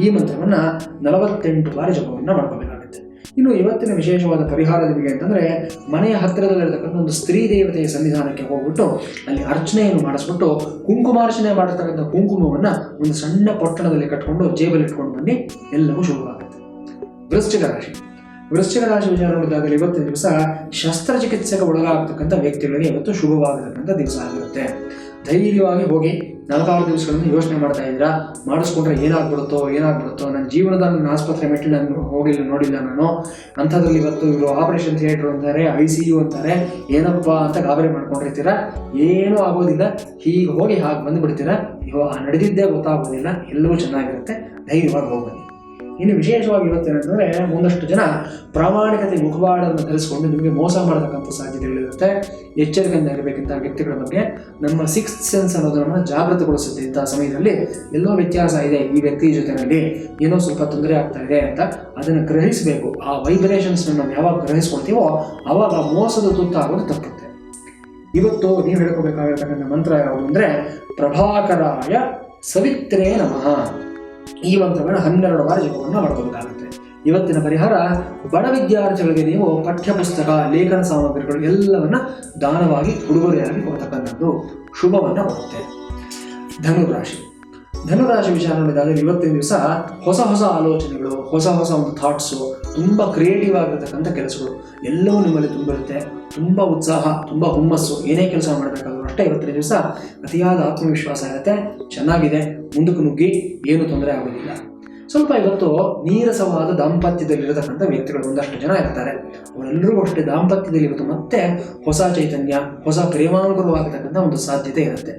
ಈ ಮಂತ್ರವನ್ನು 48 ಬಾರಿ ಜಪವನ್ನು ಮಾಡ್ಕೋಬೇಕಾಗುತ್ತೆ. ಇನ್ನು ಇವತ್ತಿನ ವಿಶೇಷವಾದ ಪರಿಹಾರ ನಿಮಗೆ ಅಂತಂದರೆ ಮನೆಯ ಹತ್ತಿರದಲ್ಲಿರತಕ್ಕಂಥ ಒಂದು ಸ್ತ್ರೀ ದೇವತೆಯ ಸನ್ನಿಧಾನಕ್ಕೆ ಹೋಗ್ಬಿಟ್ಟು ಅಲ್ಲಿ ಅರ್ಚನೆಯನ್ನು ಮಾಡಿಸ್ಬಿಟ್ಟು ಕುಂಕುಮಾರ್ಚನೆ ಮಾಡಿರ್ತಕ್ಕಂಥ ಕುಂಕುಮವನ್ನು ಒಂದು ಸಣ್ಣ ಪೊಟ್ಟಣದಲ್ಲಿ ಕಟ್ಕೊಂಡು ಜೇಬಲ್ಲಿ ಇಟ್ಕೊಂಡು ಬನ್ನಿ, ಎಲ್ಲವೂ ಶುರುವಾಗುತ್ತೆ. ವೃಶ್ಚಿಕ ರಾಶಿ ವಿಚಾರ ನೋಡಿದಾಗಲಿ ಇವತ್ತಿನ ದಿವಸ ಶಸ್ತ್ರಚಿಕಿತ್ಸೆಗೆ ಒಳಗಾಗತಕ್ಕಂಥ ವ್ಯಕ್ತಿಗಳಿಗೆ ಇವತ್ತು ಶುಭವಾಗತಕ್ಕಂಥ ದಿವಸ ಆಗಿರುತ್ತೆ. ಧೈರ್ಯವಾಗಿ ಹೋಗಿ 4-6 ದಿವಸಗಳನ್ನು ಯೋಚನೆ ಮಾಡ್ತಾ ಇದ್ದೀರಾ, ಮಾಡಿಸ್ಕೊಂಡ್ರೆ ಏನಾಗ್ಬಿಡುತ್ತೋ ನನ್ನ ಜೀವನದ ನನ್ನ ಆಸ್ಪತ್ರೆ ಮೆಟ್ಟಿಲು ನಾನು ಹೋಗಿಲ್ಲ ನೋಡಿಲ್ಲ ನಾನು, ಅಂಥದ್ರಲ್ಲಿ ಇವತ್ತು ಇವರು ಆಪರೇಷನ್ ಥಿಯೇಟರ್ ಅಂತಾರೆ, ICU ಅಂತಾರೆ, ಏನಪ್ಪ ಅಂತ ಗಾಬರಿ ಮಾಡ್ಕೊಂಡಿರ್ತೀರಾ. ಏನೂ ಆಗೋದಿಲ್ಲ, ಹೀಗೆ ಹೋಗಿ ಹಾಗೆ ಬಂದುಬಿಡ್ತೀರಾ. ನಡೆದಿದ್ದೇ ಗೊತ್ತಾಗೋದಿಲ್ಲ, ಎಲ್ಲವೂ ಚೆನ್ನಾಗಿರುತ್ತೆ. ಧೈರ್ಯವಾಗಿ ಹೋಗ್ಬನ್ನಿ. ಇನ್ನು ವಿಶೇಷವಾಗಿ ಇವತ್ತೇನಂತಂದರೆ ಒಂದಷ್ಟು ಜನ ಪ್ರಾಮಾಣಿಕತೆ ಮುಖವಾಡವನ್ನು ಧರಿಸಿಕೊಂಡು ನಿಮಗೆ ಮೋಸ ಮಾಡತಕ್ಕಂಥ ಸಾಧ್ಯತೆಗಳಿರುತ್ತೆ. ಎಚ್ಚರಿಕೆಯಿಂದ ಇರಬೇಕಿಂತ ವ್ಯಕ್ತಿಗಳ ಬಗ್ಗೆ ನಮ್ಮ 6th ಸೆನ್ಸ್ ಅನ್ನೋದನ್ನು ಜಾಗೃತಗೊಳಿಸುತ್ತೆ. ಇಂಥ ಸಮಯದಲ್ಲಿ ಎಲ್ಲೋ ವ್ಯತ್ಯಾಸ ಇದೆ, ಈ ವ್ಯಕ್ತಿ ಜೊತೆಯಲ್ಲಿ ಏನೋ ಸ್ವಲ್ಪ ತೊಂದರೆ ಆಗ್ತಾ ಇದೆ ಅಂತ ಅದನ್ನು ಗ್ರಹಿಸಬೇಕು. ಆ ವೈಬ್ರೇಷನ್ಸ್ನ ನಾವು ಯಾವಾಗ ಗ್ರಹಿಸ್ಕೊಳ್ತೀವೋ ಆವಾಗ ಮೋಸದ ತುತ್ತಾಗೋದು ತಪ್ಪುತ್ತೆ. ಇವತ್ತು ನೀವು ಹೇಳ್ಕೋಬೇಕಾಗಿರ್ತಕ್ಕಂಥ ಮಂತ್ರ ಯಾವುದು ಅಂದರೆ ಪ್ರಭಾಕರಾಯ ಸವಿತ್ರೇ ನಮಃ. ಈ ಮಂತ್ರವನ್ನು 12 ಬಾರಿ ಜಪವನ್ನು ಮಾಡ್ಕೋಬೇಕಾಗುತ್ತೆ. ಇವತ್ತಿನ ಪರಿಹಾರ, ಬಡ ವಿದ್ಯಾರ್ಥಿಗಳಿಗೆ ನೀವು ಪಠ್ಯಪುಸ್ತಕ, ಲೇಖನ ಸಾಮಗ್ರಿಗಳು ಎಲ್ಲವನ್ನ ದಾನವಾಗಿ ಉಡುಗೊರೆಯಾಗಿ ಕೊಡ್ತಕ್ಕಂಥದ್ದು ಶುಭವನ್ನು ಕೊಡುತ್ತೆ. ಧನುರಾಶಿ ವಿಚಾರ ನೋಡಿದಾಗ ಇವತ್ತಿನ ದಿವಸ ಹೊಸ ಆಲೋಚನೆಗಳು, ಹೊಸ ಒಂದು ಥಾಟ್ಸು, ತುಂಬ ಕ್ರಿಯೇಟಿವ್ ಆಗಿರತಕ್ಕಂಥ ಕೆಲಸಗಳು ಎಲ್ಲವೂ ನಿಮ್ಮಲ್ಲಿ ತುಂಬಿರುತ್ತೆ. ತುಂಬ ಉತ್ಸಾಹ, ತುಂಬ ಹುಮ್ಮಸ್ಸು, ಏನೇ ಕೆಲಸ ಮಾಡಬೇಕಾದ್ರೂ ಅಷ್ಟೇ ಇವತ್ತಿನ ದಿವಸ ಅತಿಯಾದ ಆತ್ಮವಿಶ್ವಾಸ ಇರುತ್ತೆ. ಚೆನ್ನಾಗಿದೆ, ಮುಂದಕ್ಕೆ ನುಗ್ಗಿ ಏನೂ ತೊಂದರೆ ಆಗೋದಿಲ್ಲ. ಸ್ವಲ್ಪ ಇವತ್ತು ನೀರಸವಾದ ದಾಂಪತ್ಯದಲ್ಲಿರತಕ್ಕಂಥ ವ್ಯಕ್ತಿಗಳು ಒಂದಷ್ಟು ಜನ ಇರ್ತಾರೆ. ಅವರೆಲ್ಲರಿಗೂ ಅಷ್ಟೇ ದಾಂಪತ್ಯದಲ್ಲಿ ಇವತ್ತು ಮತ್ತೆ ಹೊಸ ಚೈತನ್ಯ, ಹೊಸ ಪ್ರೇಮಾನುಕೂಲವಾಗತಕ್ಕಂಥ ಒಂದು ಸಾಧ್ಯತೆ ಇರುತ್ತೆ.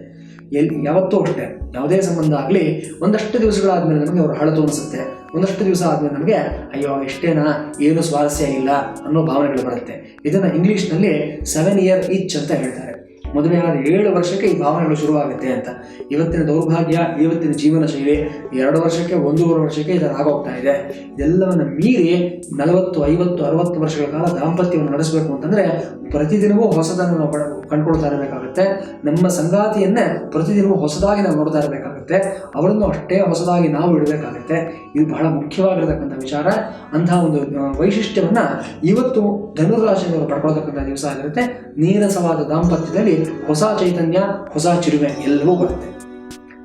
ಯಾವತ್ತೂ ಅಷ್ಟೇ ಯಾವುದೇ ಸಂಬಂಧ ಆಗಲಿ ಒಂದಷ್ಟು ದಿವಸಗಳಾದ್ಮೇಲೆ ನಮಗೆ ಅವರು ಹಳತು ಅನಿಸುತ್ತೆ. ಒಂದಷ್ಟು ದಿವಸ ಆದ್ಮೇಲೆ ನಮಗೆ ಅಯ್ಯೋ ಎಷ್ಟೇನಾ, ಏನು ಸ್ವಾರಸ್ಯ ಇಲ್ಲ ಅನ್ನೋ ಭಾವನೆಗಳು ಬರುತ್ತೆ. ಇದನ್ನು ಇಂಗ್ಲೀಷ್ನಲ್ಲಿ 7 year itch ಅಂತ ಹೇಳ್ತಾರೆ. ಮದುವೆ ಆದ 7 ವರ್ಷಕ್ಕೆ ಈ ಭಾವನೆಗಳು ಶುರುವಾಗುತ್ತೆ ಅಂತ. ಇವತ್ತಿನ ದೌರ್ಭಾಗ್ಯ, ಇವತ್ತಿನ ಜೀವನ ಶೈಲಿ 2 ವರ್ಷಕ್ಕೆ 1.5 ವರ್ಷಕ್ಕೆ ಇದನ್ನು ಆಗೋಗ್ತಾ ಇದೆ. ಇದೆಲ್ಲವನ್ನು ಮೀರಿ 40, 50, 60 ವರ್ಷಗಳ ಕಾಲ ದಾಂಪತ್ಯವನ್ನು ನಡೆಸಬೇಕು ಅಂತಂದರೆ ಪ್ರತಿದಿನವೂ ಹೊಸದನ್ನು ನಾವು ಕಂಡುಕೊಳ್ತಾ ಇರಬೇಕಾಗುತ್ತೆ. ನಮ್ಮ ಸಂಗಾತಿಯನ್ನೇ ಪ್ರತಿದಿನವೂ ಹೊಸದಾಗಿ ನಾವು ನೋಡ್ತಾ ಇರಬೇಕಾಗುತ್ತೆ. ಅವರನ್ನು ಅಷ್ಟೇ ಹೊಸದಾಗಿ ನಾವು ಇಡಬೇಕಾಗುತ್ತೆ. ಇದು ಬಹಳ ಮುಖ್ಯವಾಗಿರತಕ್ಕಂಥ ವಿಚಾರ. ಅಂತಹ ಒಂದು ವೈಶಿಷ್ಟ್ಯವನ್ನು ಇವತ್ತು ಧನುರಾಶಿಯವರು ಪಡ್ಕೊಳ್ತಕ್ಕಂಥ ದಿವಸ ಆಗಿರುತ್ತೆ. ನೀರಸವಾದ ದಾಂಪತ್ಯದಲ್ಲಿ ಹೊಸ ಚೈತನ್ಯ, ಹೊಸ ಚಿರುವೆ ಎಲ್ಲವೂ ಬರುತ್ತೆ.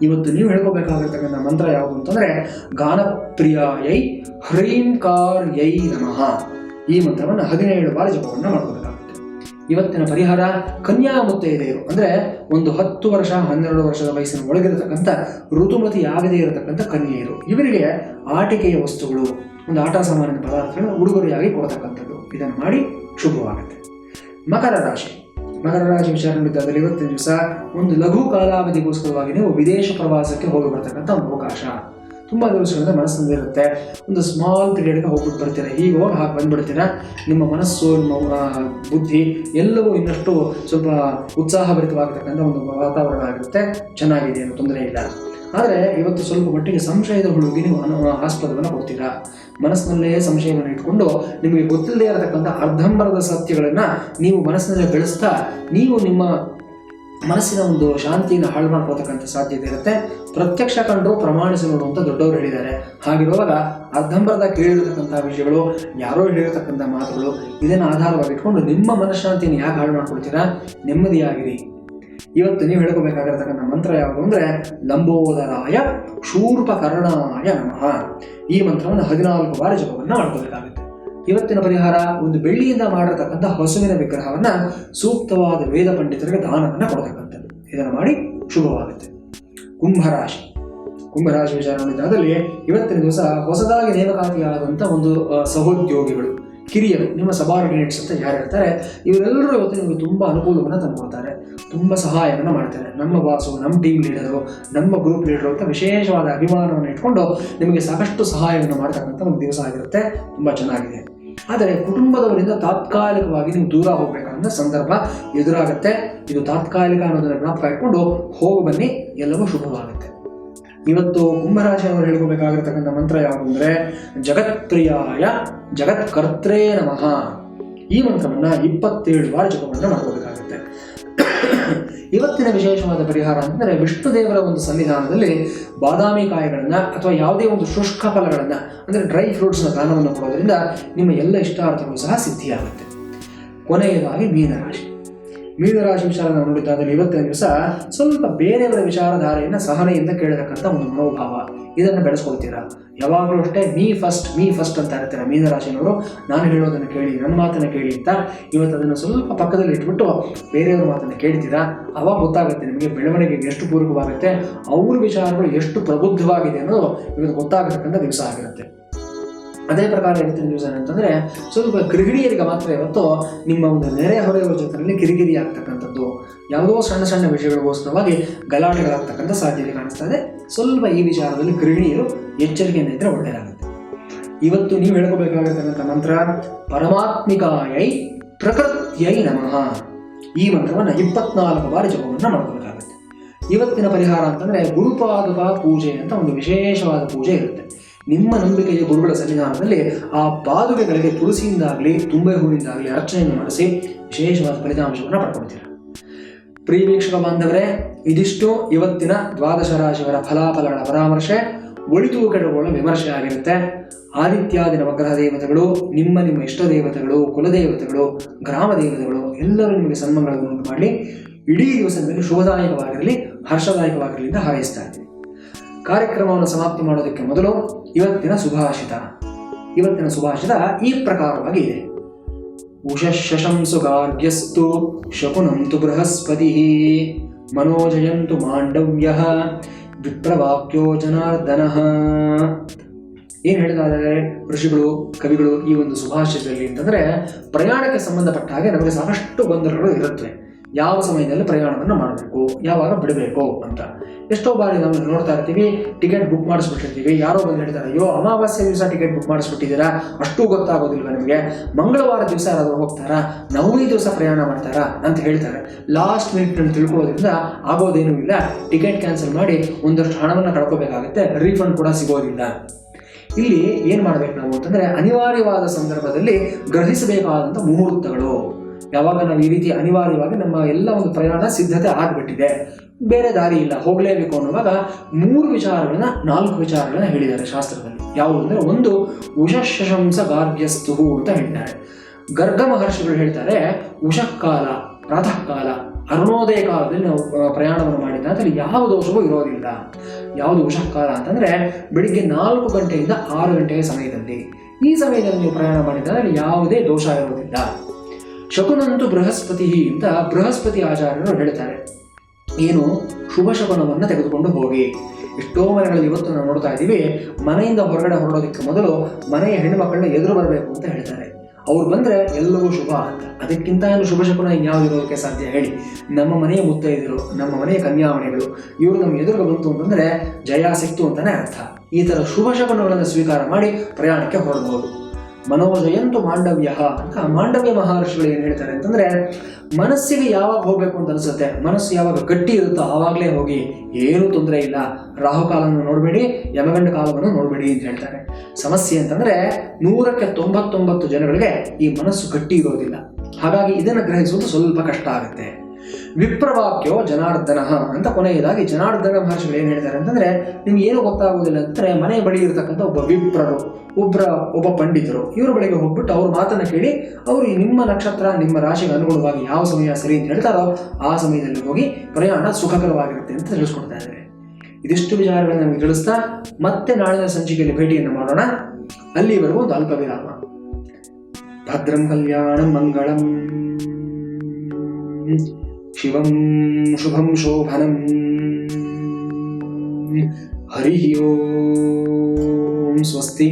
ಇವತ್ತು ನೀವು ಹೇಳ್ಕೋಬೇಕಾಗಿರ್ತಕ್ಕಂಥ ಮಂತ್ರ ಯಾವುದು ಅಂತಂದರೆ ಗಾನಪ್ರಿಯಾಯೈ ಹ್ರೀಂಕಾರ್ಯೈ ನಮಃ. ಈ ಮಂತ್ರವನ್ನು 17 ಬಾರಿ ಜಪವನ್ನು ಮಾಡ್ಕೋಬೇಕಾಗುತ್ತೆ. ಇವತ್ತಿನ ಪರಿಹಾರ, ಕನ್ಯಾ ಮುತ್ತೈದೆಯರು ಅಂದರೆ ಒಂದು 10 ವರ್ಷ 12 ವರ್ಷದ ವಯಸ್ಸಿನ ಒಳಗಿರತಕ್ಕಂಥ ಋತುಮತಿ ಆಗದೇ ಇರತಕ್ಕಂಥ ಕನ್ಯೆಯರು, ಇವರಿಗೆ ಆಟಿಕೆಯ ವಸ್ತುಗಳು, ಒಂದು ಆಟ ಸಾಮಾನ್ಯ ಪದಾರ್ಥಗಳನ್ನು ಉಡುಗೊರೆಯಾಗಿ ಕೊಡತಕ್ಕಂಥದ್ದು. ಇದನ್ನು ಮಾಡಿ ಶುಭವಾಗುತ್ತೆ. ಮಕರ ರಾಶಿ ವಿಚಾರ ನೋಡಿದ್ದಾಗಲಿ ಇವತ್ತಿನ ದಿವಸ ಒಂದು ಲಘು ಕಾಲಾವಧಿಗೋಸ್ಕರವಾಗಿ ನೀವು ವಿದೇಶ ಪ್ರವಾಸಕ್ಕೆ ಹೋಗಿ ಬರ್ತಕ್ಕಂಥ ಒಂದು ಅವಕಾಶ. ತುಂಬ ದಿವಸಗಳಿಂದ ಮನಸ್ಸಿನಲ್ಲಿರುತ್ತೆ. ಒಂದು ಸ್ಮಾಲ್ ಪೀರಿಯಡ್ಗೆ ಹೋಗ್ಬಿಟ್ಟು ಬರ್ತೀರಾ, ಹೀಗೆ ಹೋಗಿ ಹಾಗೆ ಬಂದುಬಿಡ್ತೀರಾ. ನಿಮ್ಮ ಮನಸ್ಸು, ನಿಮ್ಮ ಬುದ್ಧಿ ಎಲ್ಲವೂ ಇನ್ನಷ್ಟು ಸ್ವಲ್ಪ ಉತ್ಸಾಹಭರಿತವಾಗತಕ್ಕಂಥ ಒಂದು ವಾತಾವರಣ ಆಗಿರುತ್ತೆ. ಚೆನ್ನಾಗಿದೆ, ಏನು ತೊಂದರೆ ಇಲ್ಲ. ಆದರೆ ಇವತ್ತು ಸ್ವಲ್ಪ ಮಟ್ಟಿಗೆ ಸಂಶಯದ ಹುಡುಗಿ ನೀವು ಆಸ್ಪದವನ್ನು ಕೊಡ್ತೀರಾ. ಮನಸ್ಸಿನಲ್ಲೇ ಸಂಶಯವನ್ನು ಇಟ್ಕೊಂಡು ನಿಮಗೆ ಗೊತ್ತಿಲ್ಲದೆ ಇರತಕ್ಕಂಥ ಅರ್ಧಂಬರದ ಸತ್ಯಗಳನ್ನು ನೀವು ಮನಸ್ಸಿನಲ್ಲೇ ಬೆಳೆಸ್ತಾ ನೀವು ನಿಮ್ಮ ಮನಸ್ಸಿನ ಒಂದು ಶಾಂತಿಯನ್ನು ಹಾಳು ಮಾಡ್ಕೋತಕ್ಕಂಥ ಸಾಧ್ಯತೆ ಇರುತ್ತೆ. ಪ್ರತ್ಯಕ್ಷ ಕಂಡು ಪ್ರಮಾಣಿಸಿ ನೋಡುವಂಥ ದೊಡ್ಡವರು ಹೇಳಿದ್ದಾರೆ. ಹಾಗಿರುವಾಗ ಅರ್ಧಂಬರ್ಧ ಕೇಳಿರತಕ್ಕಂಥ ವಿಷಯಗಳು, ಯಾರೋ ಹೇಳಿರತಕ್ಕಂಥ ಮಾತುಗಳು, ಇದನ್ನು ಆಧಾರವಾಗಿ ಇಟ್ಕೊಂಡು ನಿಮ್ಮ ಮನಃಶಾಂತಿಯನ್ನು ಯಾಕೆ ಹಾಳು ಮಾಡ್ಕೊಳ್ತೀರಾ? ನೆಮ್ಮದಿಯಾಗಿರಿ. ಇವತ್ತು ನೀವು ಹೇಳ್ಕೋಬೇಕಾಗಿರ್ತಕ್ಕಂಥ ಮಂತ್ರ ಯಾವುದು ಅಂದರೆ ಲಂಬೋದರಾಯ ಶೂರ್ಪಕರ್ಣಾಯ ನಮಃ. ಈ ಮಂತ್ರವನ್ನು 14 ಬಾರಿ ಜಪವನ್ನು ಮಾಡ್ಕೋಬೇಕಾಗುತ್ತೆ. ಇವತ್ತಿನ ಪರಿಹಾರ, ಒಂದು ಬೆಳ್ಳಿಯಿಂದ ಮಾಡಿರತಕ್ಕಂಥ ಹಸುವಿನ ವಿಗ್ರಹವನ್ನು ಸೂಕ್ತವಾದ ವೇದ ಪಂಡಿತರಿಗೆ ದಾನವನ್ನು ಕೊಡತಕ್ಕಂಥದ್ದು. ಇದನ್ನು ಮಾಡಿ ಶುಭವಾಗುತ್ತೆ. ಕುಂಭರಾಶಿ ವಿಚಾರ ನೋಡಿದಾದಲ್ಲಿ ಇವತ್ತಿನ ದಿವಸ ಹೊಸದಾಗಿ ನೇಮಕಾತಿಯಾದಂಥ ಒಂದು ಸಹೋದ್ಯೋಗಿಗಳು, ಕಿರಿಯರು, ನಿಮ್ಮ ಸಬಾರ್ಡಿನೇಟ್ಸ್ ಅಂತ ಯಾರು ಇರ್ತಾರೆ, ಇವರೆಲ್ಲರೂ ಇವತ್ತು ನಿಮಗೆ ತುಂಬ ಅನುಕೂಲವನ್ನು ತಂದುಕೊಡ್ತಾರೆ, ತುಂಬ ಸಹಾಯವನ್ನು ಮಾಡ್ತಾರೆ. ನಮ್ಮ ಬಾಸು, ನಮ್ಮ ಟೀಮ್ ಲೀಡರು, ನಮ್ಮ ಗ್ರೂಪ್ ಲೀಡರು ಅಂತ ವಿಶೇಷವಾದ ಅಭಿಮಾನವನ್ನು ಇಟ್ಕೊಂಡು ನಿಮಗೆ ಸಾಕಷ್ಟು ಸಹಾಯವನ್ನು ಮಾಡ್ತಕ್ಕಂಥ ಒಂದು ದಿವಸ ಆಗಿರುತ್ತೆ. ತುಂಬ ಚೆನ್ನಾಗಿದೆ. ಆದರೆ ಕುಟುಂಬದವರಿಂದ ತಾತ್ಕಾಲಿಕವಾಗಿ ನೀವು ದೂರ ಹೋಗಬೇಕಾದಂಥ ಸಂದರ್ಭ ಎದುರಾಗುತ್ತೆ. ಇದು ತಾತ್ಕಾಲಿಕ ಅನ್ನೋದನ್ನು ಜ್ಞಾಪಕ ಇಟ್ಕೊಂಡು ಹೋಗಿ ಬನ್ನಿ, ಎಲ್ಲವೂ ಶುಭವಾಗುತ್ತೆ. ಇವತ್ತು ಕುಂಭರಾಶಿಯವರು ಹೇಳ್ಕೋಬೇಕಾಗಿರ್ತಕ್ಕಂಥ ಮಂತ್ರ ಯಾವುದು ಅಂದರೆ ಜಗತ್ಪ್ರಿಯಾಯ ಜಗತ್ಕರ್ತ್ರೇ ನಮಃ. ಈ ಮಂತ್ರವನ್ನು 27 ಬಾರಿ ಜಪವನ್ನು ಮಾಡ್ಕೋಬೇಕಾಗುತ್ತೆ. ಇವತ್ತಿನ ವಿಶೇಷವಾದ ಪರಿಹಾರ ಅಂತಂದರೆ ವಿಷ್ಣು ದೇವರ ಒಂದು ಸನ್ನಿಧಾನದಲ್ಲಿ ಬಾದಾಮಿ ಕಾಯಿಗಳನ್ನು ಅಥವಾ ಯಾವುದೇ ಒಂದು ಶುಷ್ಕ ಫಲಗಳನ್ನು ಅಂದರೆ ಡ್ರೈ ಫ್ರೂಟ್ಸ್ನ ದಾನವನ್ನು ಕೊಡೋದ್ರಿಂದ ನಿಮ್ಮ ಎಲ್ಲ ಇಷ್ಟಾರ್ಥಗಳು ಸಹ ಸಿದ್ಧಿಯಾಗುತ್ತೆ. ಕೊನೆಯದಾಗಿ ಮೀನರಾಶಿ ವಿಚಾರ ನಾವು ನೋಡಿದ್ದಾದರೆ ಇವತ್ತಿನ ದಿವಸ ಸ್ವಲ್ಪ ಬೇರೆಯವರ ವಿಚಾರಧಾರೆಯನ್ನು ಸಹನೆಯಿಂದ ಕೇಳತಕ್ಕಂಥ ಒಂದು ಮನೋಭಾವ, ಇದನ್ನು ಬೆಳೆಸ್ಕೊಳ್ತೀರಾ. ಯಾವಾಗಲೂ ಅಷ್ಟೇ ಮೀ ಫಸ್ಟ್ ಅಂತ ಇರ್ತೀರ ಮೀನರಾಶಿನವರು. ನಾನು ಹೇಳೋದನ್ನು ಕೇಳಿ, ನನ್ನ ಮಾತನ್ನು ಕೇಳಿ ಅಂತ ಇವತ್ತು ಅದನ್ನು ಸ್ವಲ್ಪ ಪಕ್ಕದಲ್ಲಿ ಇಟ್ಬಿಟ್ಟು ಬೇರೆಯವ್ರ ಮಾತನ್ನು ಕೇಳ್ತೀರಾ. ಅವಾಗ ಗೊತ್ತಾಗುತ್ತೆ ನಿಮಗೆ ಬೆಳವಣಿಗೆಗೆ ಎಷ್ಟು ಪೂರಕವಾಗುತ್ತೆ, ಅವ್ರ ವಿಚಾರಗಳು ಎಷ್ಟು ಪ್ರಬುದ್ಧವಾಗಿದೆ ಅನ್ನೋದು ಇವತ್ತು ಗೊತ್ತಾಗತಕ್ಕಂಥ ದಿವಸ ಆಗಿರುತ್ತೆ. ಅದೇ ಪ್ರಕಾರ ಇವತ್ತಿನ ದಿವಸ ಏನಂತಂದರೆ ಸ್ವಲ್ಪ ಗೃಹಿಣಿಯರಿಗೆ ಮಾತ್ರ ಇವತ್ತು ನಿಮ್ಮ ಒಂದು ನೆರೆಹೊರೆಯವರ ಜೊತೆಯಲ್ಲಿ ಕಿರಿಕಿರಿ ಆಗ್ತಕ್ಕಂಥದ್ದು, ಯಾವುದೋ ಸಣ್ಣ ಸಣ್ಣ ವಿಷಯಗಳಿಗೋಸ್ಕರವಾಗಿ ಗಲಾಟೆಗಳಾಗ್ತಕ್ಕಂಥ ಸಾಧ್ಯತೆ ಕಾಣಿಸ್ತಾ ಇದೆ. ಸ್ವಲ್ಪ ಈ ವಿಚಾರದಲ್ಲಿ ಗೃಹಿಣಿಯರು ಎಚ್ಚರಿಕೆಯಿಂದ ಇದ್ದರೆ ಒಳ್ಳೆಯದಾಗುತ್ತೆ. ಇವತ್ತು ನೀವು ಹೇಳ್ಕೋಬೇಕಾಗಿರ್ತಕ್ಕಂಥ ಮಂತ್ರ ಪರಮಾತ್ಮಿಕಾಯೈ ಪ್ರಕೃತ್ಯೈ ನಮಃ. ಈ ಮಂತ್ರವನ್ನು 24 ಬಾರಿ ಜಪವನ್ನು ಮಾಡ್ಕೋಬೇಕಾಗುತ್ತೆ. ಇವತ್ತಿನ ಪರಿಹಾರ ಅಂತಂದರೆ ಗುರುಪಾದುಕ ಪೂಜೆ ಅಂತ ಒಂದು ವಿಶೇಷವಾದ ಪೂಜೆ ಇರುತ್ತೆ. ನಿಮ್ಮ ನಂಬಿಕೆಯ ಗುರುಗಳ ಸನ್ನಿಧಾನದಲ್ಲಿ ಆ ಪಾದುಕೆಗಳಿಗೆ ತುಳಸಿಯಿಂದಾಗಲಿ ತುಂಬೆ ಹೂವಿಂದಾಗಲಿ ಅರ್ಚನೆಯನ್ನು ಮಾಡಿಸಿ ವಿಶೇಷವಾದ ಫಲಿತಾಂಶವನ್ನು ಪಡ್ಕೊಳ್ತೀರ. ಪ್ರಿಯ ವೀಕ್ಷಕ ಬಾಂಧವರೇ, ಇದಿಷ್ಟು ಇವತ್ತಿನ ದ್ವಾದಶ ರಾಶಿಯವರ ಫಲಾಫಲಗಳ ಪರಾಮರ್ಶೆ, ಒಳಿತು ಕೆಡುಗಳ ವಿಮರ್ಶೆ ಆಗಿರುತ್ತೆ. ಆದಿತ್ಯಾದಿ ನವಗ್ರಹ ದೇವತೆಗಳು, ನಿಮ್ಮ ಇಷ್ಟ ದೇವತೆಗಳು, ಕುಲದೇವತೆಗಳು, ಗ್ರಾಮ ದೇವತೆಗಳು ಎಲ್ಲರೂ ನಿಮಗೆ ಸನ್ಮಾನಗಳನ್ನು ಉಂಟು ಮಾಡಲಿ. ಇಡೀ ದಿವಸ ನಿಮಗೆ ಶುಭದಾಯಕವಾಗಿರಲಿ, ಹರ್ಷದಾಯಕವಾಗಿರಲಿ ಅಂತ ಹಾರೈಸ್ತಾ ಇದ್ದೀನಿ. ಕಾರ್ಯಕ್ರಮವನ್ನು ಸಮಾಪ್ತಿ ಮಾಡೋದಕ್ಕೆ ಮೊದಲು ಇವತ್ತಿನ ಸುಭಾಷಿತ ಈ ಪ್ರಕಾರವಾಗಿ ಇದೆ. ಉಷಶಂಸು ಗಾರ್ಗ್ಯಸ್ತು ಶಕುನಂತು ಬೃಹಸ್ಪತಿ ಮನೋಜಯಂತು ಮಾಂಡವ್ಯಃ ವಿಪ್ರವಾಕ್ಯೋ ಜನಾರ್ದನಃ. ಏನು ಹೇಳಿದ್ದಾರೆ ಋಷಿಗಳು, ಕವಿಗಳು ಈ ಒಂದು ಸುಭಾಷಿತದಲ್ಲಿ ಅಂತಂದರೆ, ಪ್ರಯಾಣಕ್ಕೆ ಸಂಬಂಧಪಟ್ಟ ಹಾಗೆ ನಮಗೆ ಸಾಕಷ್ಟು ಗೊಂದಲಗಳು ಇರುತ್ತವೆ. ಯಾವ ಸಮಯದಲ್ಲಿ ಪ್ರಯಾಣವನ್ನು ಮಾಡಬೇಕು, ಯಾವಾಗ ಬಿಡಬೇಕು ಅಂತ. ಎಷ್ಟೋ ಬಾರಿ ನಾವು ನೋಡ್ತಾ ಇರ್ತೀವಿ, ಟಿಕೆಟ್ ಬುಕ್ ಮಾಡಿಸ್ಬಿಟ್ಟಿರ್ತೀವಿ. ಯಾರೋ ಬಂದು ಹೇಳ್ತಾರೆ, ಅಯ್ಯೋ ಅಮಾವಾಸ್ಯೆ ದಿವಸ ಟಿಕೆಟ್ ಬುಕ್ ಮಾಡಿಸ್ಬಿಟ್ಟಿದ್ದೀರಾ, ಅಷ್ಟು ಗೊತ್ತಾಗೋದಿಲ್ವ ನಿಮಗೆ, ಮಂಗಳವಾರ ದಿವಸ ಯಾರಾದರೂ ಹೋಗ್ತಾರಾ, ನವಮಿ ದಿವಸ ಪ್ರಯಾಣ ಮಾಡ್ತಾರಾ ಅಂತ ಹೇಳ್ತಾರೆ. ಲಾಸ್ಟ್ ಮಿನಿಟ್ನಲ್ಲಿ ತಿಳ್ಕೊಳ್ಳೋದ್ರಿಂದ ಆಗೋದೇನೂ ಇಲ್ಲ. ಟಿಕೆಟ್ ಕ್ಯಾನ್ಸಲ್ ಮಾಡಿ ಒಂದಷ್ಟು ಹಣವನ್ನು ಕಳ್ಕೋಬೇಕಾಗುತ್ತೆ, ರೀಫಂಡ್ ಕೂಡ ಸಿಗೋದಿಲ್ಲ. ಇಲ್ಲಿ ಏನು ಮಾಡಬೇಕು ನಾವು ಅಂತಂದರೆ, ಅನಿವಾರ್ಯವಾದ ಸಂದರ್ಭದಲ್ಲಿ ಗ್ರಹಿಸಬೇಕಾದಂಥ ಮುಹೂರ್ತಗಳು. ಯಾವಾಗ ನಾವು ಈ ರೀತಿ ಅನಿವಾರ್ಯವಾಗಿ ನಮ್ಮ ಎಲ್ಲ ಒಂದು ಪ್ರಯಾಣ ಸಿದ್ಧತೆ ಆಗಿಬಿಟ್ಟಿದೆ, ಬೇರೆ ದಾರಿ ಇಲ್ಲ, ಹೋಗಲೇಬೇಕು ಅನ್ನುವಾಗ 4 ವಿಚಾರಗಳನ್ನ ಹೇಳಿದ್ದಾರೆ ಶಾಸ್ತ್ರದಲ್ಲಿ. ಯಾವುದು ಅಂದರೆ, ಒಂದು ಉಷಶಂಸ ಗಾರ್ಗ್ಯಸ್ತು ಅಂತ ಹೇಳಿದ್ದಾರೆ. ಗರ್ಗ ಮಹರ್ಷಿಗಳು ಹೇಳ್ತಾರೆ, ಉಷಃಕಾಲ, ಪ್ರಾತಃ ಕಾಲ, ಅರುಣೋದಯ ಕಾಲದಲ್ಲಿ ನಾವು ಪ್ರಯಾಣವನ್ನು ಮಾಡಿದ್ದ ಅಂತೇಳಿ ಯಾವ ದೋಷವೂ ಇರೋದಿಲ್ಲ. ಯಾವುದು ಉಷಃಕಾಲ ಅಂತಂದರೆ ಬೆಳಿಗ್ಗೆ 4 ಗಂಟೆಯಿಂದ 6 ಗಂಟೆಯ ಸಮಯದಲ್ಲಿ. ಈ ಸಮಯದಲ್ಲಿ ನೀವು ಪ್ರಯಾಣ ಮಾಡಿದ್ದರೆ ಯಾವುದೇ ದೋಷ ಇರೋದಿಲ್ಲ. ಶಕುನಂತು ಬೃಹಸ್ಪತಿ ಅಂತ ಬೃಹಸ್ಪತಿ ಆಚಾರ್ಯರು ಹೇಳ್ತಾರೆ, ಏನು ಶುಭ ಶಕುನವನ್ನು ತೆಗೆದುಕೊಂಡು ಹೋಗಿ. ಎಷ್ಟೋ ಮನೆಗಳಲ್ಲಿ ಇವತ್ತು ನಾವು ನೋಡ್ತಾ ಇದ್ದೀವಿ, ಮನೆಯಿಂದ ಹೊರಗಡೆ ಹೊರಡೋದಕ್ಕೆ ಮೊದಲು ಮನೆಯ ಹೆಣ್ಣುಮಕ್ಕಳನ್ನ ಎದುರು ಬರಬೇಕು ಅಂತ ಹೇಳ್ತಾರೆ. ಅವ್ರು ಬಂದರೆ ಎಲ್ಲವೂ ಶುಭ ಅಂತ. ಅದಕ್ಕಿಂತ ಏನು ಶುಭ ಶಕುನ ಇನ್ಯಾವುದಿರೋದಕ್ಕೆ ಸಾಧ್ಯ ಹೇಳಿ? ನಮ್ಮ ಮನೆಯ ಮುತ್ತೈದರು, ನಮ್ಮ ಮನೆಯ ಕನ್ಯಾಮಣಿಗಳು, ಇವರು ನಮ್ಮ ಎದುರು ಬಂತು ಅಂತಂದರೆ ಜಯ ಸಿಕ್ತು ಅಂತಲೇ ಅರ್ಥ. ಈ ಥರ ಶುಭ ಶಕುನಗಳನ್ನು ಸ್ವೀಕಾರ ಮಾಡಿ ಪ್ರಯಾಣಕ್ಕೆ ಹೊರಡ್ಬೋದು. ಮನೋಜಯಂತು ಮಾಂಡವ್ಯ ಅಂತ ಮಾಂಡವ್ಯ ಮಹರ್ಷಿಗಳು ಏನು ಹೇಳ್ತಾರೆ ಅಂತಂದರೆ, ಮನಸ್ಸಿಗೆ ಯಾವಾಗ ಹೋಗಬೇಕು ಅಂತ ಅನಿಸುತ್ತೆ, ಮನಸ್ಸು ಯಾವಾಗ ಗಟ್ಟಿ ಇರುತ್ತೋ ಆವಾಗಲೇ ಹೋಗಿ, ಏನೂ ತೊಂದರೆ ಇಲ್ಲ. ರಾಹುಕಾಲವನ್ನು ನೋಡಬೇಡಿ, ಯಮಗಂಡ ಕಾಲವನ್ನು ನೋಡಬೇಡಿ ಅಂತ ಹೇಳ್ತಾರೆ. ಸಮಸ್ಯೆ ಅಂತಂದರೆ 100ಕ್ಕೆ 99 ಜನಗಳಿಗೆ ಈ ಮನಸ್ಸು ಗಟ್ಟಿ ಇರೋದಿಲ್ಲ. ಹಾಗಾಗಿ ಇದನ್ನು ಗ್ರಹಿಸುವುದು ಸ್ವಲ್ಪ ಕಷ್ಟ ಆಗುತ್ತೆ. ವಿಪ್ರವಾಕ್ಯೋ ಜನಾರ್ದನ ಅಂತ ಕೊನೆಯದಾಗಿ ಜನಾರ್ದನ ಮಹರ್ಷಿಗಳು ಏನು ಹೇಳ್ತಾರೆ ಅಂತಂದರೆ, ನಿಮ್ಗೆ ಏನೂ ಗೊತ್ತಾಗೋದಿಲ್ಲ ಅಂತಂದರೆ ಮನೆ ಬಳಿ ಇರತಕ್ಕಂಥ ಒಬ್ಬ ವಿಪ್ರರು, ಒಬ್ಬ ಪಂಡಿತರು, ಇವ್ರ ಬಳಿಗೆ ಹೋಗ್ಬಿಟ್ಟು ಅವ್ರ ಮಾತನ್ನು ಕೇಳಿ, ಅವರು ನಿಮ್ಮ ನಕ್ಷತ್ರ, ನಿಮ್ಮ ರಾಶಿಗೆ ಅನುಗುಣವಾಗಿ ಯಾವ ಸಮಯ ಸರಿ ಅಂತ ಹೇಳ್ತಾರೋ ಆ ಸಮಯದಲ್ಲಿ ಹೋಗಿ ಪ್ರಯಾಣ ಸುಖಕರವಾಗಿರುತ್ತೆ ಅಂತ ತಿಳಿಸ್ಕೊಡ್ತಾ ಇದ್ದಾರೆ. ಇದಿಷ್ಟು ವಿಚಾರಗಳನ್ನು ನಮಗೆ ತಿಳಿಸ್ತಾ ಮತ್ತೆ ನಾಳಿನ ಸಂಚಿಕೆಯಲ್ಲಿ ಭೇಟಿಯನ್ನು ಮಾಡೋಣ. ಅಲ್ಲಿವರೆಗೂ ಒಂದು ಅಲ್ಪ ವಿರಾಮ. ಭದ್ರಂ ಕಲ್ಯಾಣಂ ಮಂಗಳಂ ಶಿವಂ ಶುಭಂ ಶೋಭನಂ. ಹರಿ ಓಂ. ಸ್ವಸ್ತಿ.